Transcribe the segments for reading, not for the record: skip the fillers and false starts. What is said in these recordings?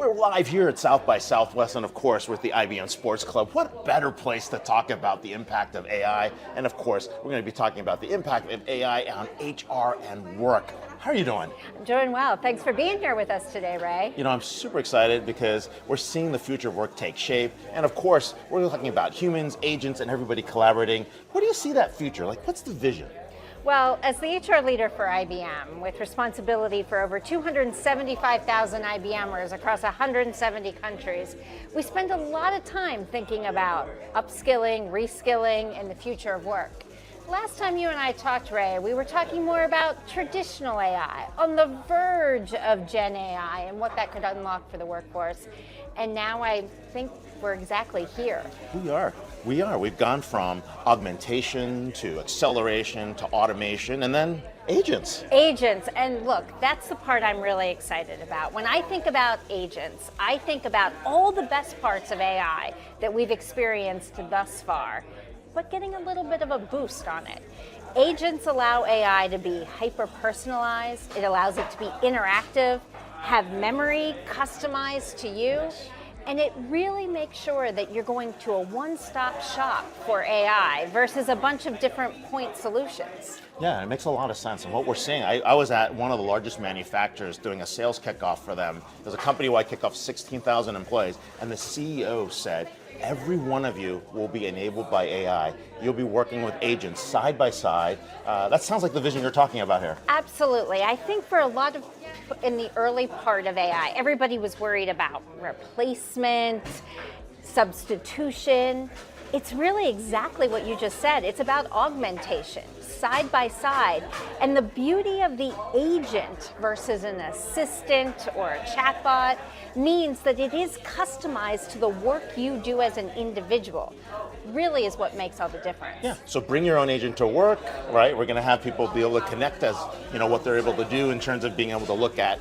We're live here at South by Southwest, and of course with the IBM Sports Club. What better place to talk about the impact of AI? And of course, we're going to be talking about the impact of AI on HR and work. How are you doing? I'm doing well. Thanks for being here with us today, Ray. You know, I'm super excited because we're seeing the future of work take shape. And of course, we're talking about humans, agents, and everybody collaborating. Where do you see that future? Like, what's the vision? Well, as the HR leader for IBM, with responsibility for over 275,000 IBMers across 170 countries, we spend a lot of time thinking about upskilling, reskilling, and the future of work. Last time you and I talked, Ray, we were talking more about traditional AI, on the verge of Gen AI and what that could unlock for the workforce. And now I think we're exactly here. We are. We've gone from augmentation to acceleration to automation and then agents. Agents, and look, that's the part I'm really excited about. When I think about agents, I think about all the best parts of AI that we've experienced thus far, but getting a little bit of a boost on it. Agents allow AI to be hyper-personalized. It allows it to be interactive, have memory customized to you, and it really makes sure that you're going to a one-stop shop for AI versus a bunch of different point solutions. Yeah, it makes a lot of sense. And what we're seeing, I was at one of the largest manufacturers doing a sales kickoff for them. It was a company-wide kickoff, 16,000 employees, and the CEO said, every one of you will be enabled by AI. You'll be working with agents side by side. That sounds like the vision you're talking about here. Absolutely. I think for a lot of, in the early part of AI, everybody was worried about replacement, substitution. It's really exactly what you just said. It's about augmentation, side by side. And the beauty of the agent versus an assistant or a chatbot means that it is customized to the work you do as an individual. Really is what makes all the difference. Yeah, so bring your own agent to work, right? We're going to have people be able to connect as, what they're able to do in terms of being able to look at,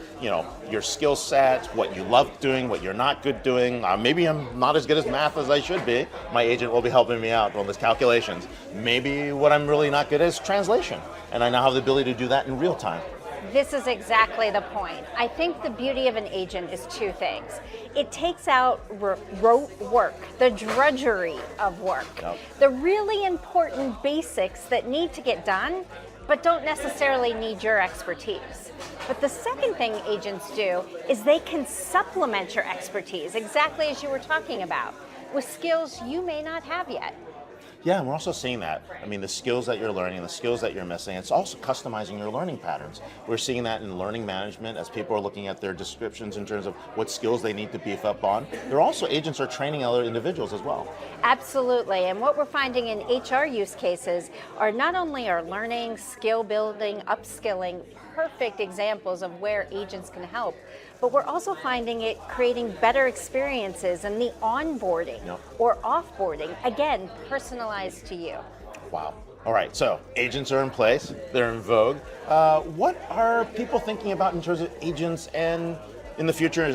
your skill set, what you love doing, what you're not good doing. Maybe I'm not as good at math as I should be. My agent will be helping me out on these calculations. Maybe what I'm really not good at is translation, and I now have the ability to do that in real time. This is exactly the point. I think the beauty of an agent is two things. It takes out rote work, the drudgery of work, the really important basics that need to get done, but don't necessarily need your expertise. But the second thing agents do is they can supplement your expertise, exactly as you were talking about, with skills you may not have yet. Yeah, and we're also seeing that. The skills that you're learning, the skills that you're missing, it's also customizing your learning patterns. We're seeing that in learning management as people are looking at their descriptions in terms of what skills they need to beef up on. Agents are training other individuals as well. Absolutely, and what we're finding in HR use cases are not only our learning, skill building, upskilling, perfect examples of where agents can help, but we're also finding it creating better experiences in the onboarding or offboarding, again, personalized to you. Wow. All right, so agents are in place, they're in vogue. What are people thinking about in terms of agents and in the future?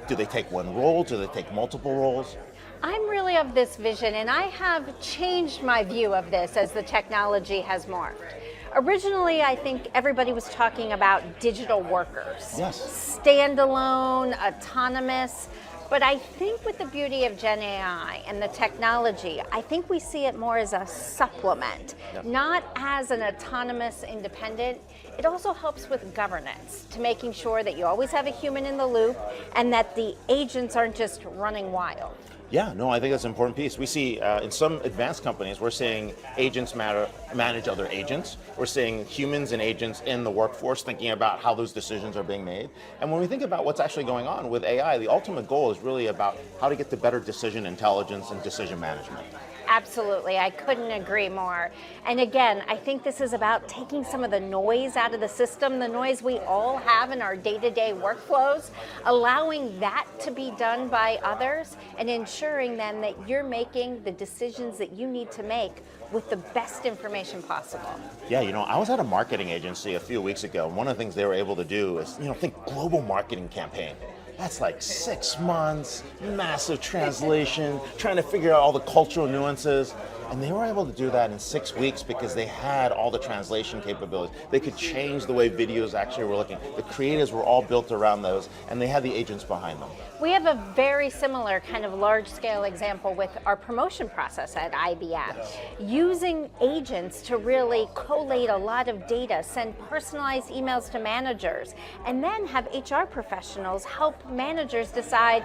Do they take one role? Do they take multiple roles? I'm really of this vision, and I have changed my view of this as the technology has morphed. Originally, I think everybody was talking about digital workers. Yes. Standalone, autonomous. But I think with the beauty of Gen AI and the technology, I think we see it more as a supplement, not as an autonomous independent. It also helps with governance, to making sure that you always have a human in the loop and that the agents aren't just running wild. Yeah, no, I think that's an important piece. We see in some advanced companies, we're seeing agents manage other agents. We're seeing humans and agents in the workforce thinking about how those decisions are being made. And when we think about what's actually going on with AI, the ultimate goal is really about how to get to better decision intelligence and decision management. Absolutely, I couldn't agree more. And again, I think this is about taking some of the noise out of the system, the noise we all have in our day-to-day workflows, allowing that to be done by others, and ensuring then that you're making the decisions that you need to make with the best information possible. Yeah, I was at a marketing agency a few weeks ago. One of the things they were able to do is, think global marketing campaign. That's like 6 months, massive translation, trying to figure out all the cultural nuances. And they were able to do that in 6 weeks because they had all the translation capabilities. They could change the way videos actually were looking. The creatives were all built around those, and they had the agents behind them. We have a very similar kind of large-scale example with our promotion process at IBM. Using agents to really collate a lot of data, send personalized emails to managers, and then have HR professionals help managers decide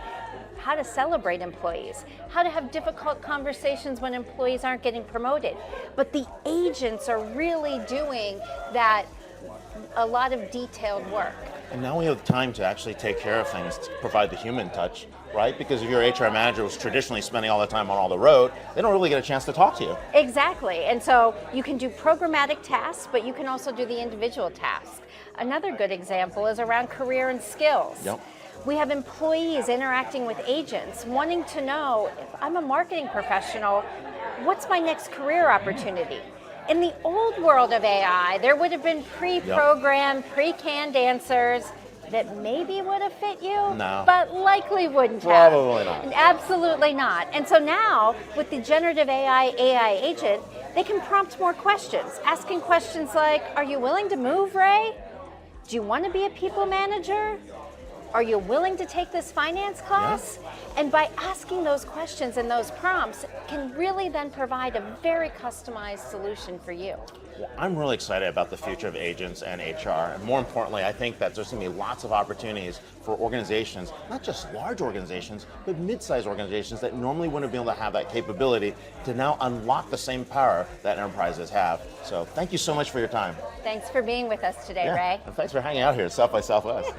how to celebrate employees, how to have difficult conversations when employees aren't getting promoted. But the agents are really doing that, a lot of detailed work. And now we have time to actually take care of things, to provide the human touch, right? Because if your HR manager was traditionally spending all the time on all the road, they don't really get a chance to talk to you. Exactly, and so you can do programmatic tasks, but you can also do the individual tasks. Another good example is around career and skills. Yep. We have employees interacting with agents, wanting to know, if I'm a marketing professional, what's my next career opportunity? In the old world of AI, there would have been pre-programmed, pre-canned answers that maybe would have fit you, No. but likely wouldn't have. Probably not. Absolutely not. And so now, with the generative AI agent, they can prompt more questions, asking questions like, are you willing to move, Ray? Do you want to be a people manager? Are you willing to take this finance class? Yeah. And by asking those questions and those prompts, can really then provide a very customized solution for you. Well, I'm really excited about the future of agents and HR. And more importantly, I think that there's going to be lots of opportunities for organizations, not just large organizations, but mid-sized organizations that normally wouldn't be able to have that capability to now unlock the same power that enterprises have. So thank you so much for your time. Thanks for being with us today, Ray. And thanks for hanging out here at South by Southwest.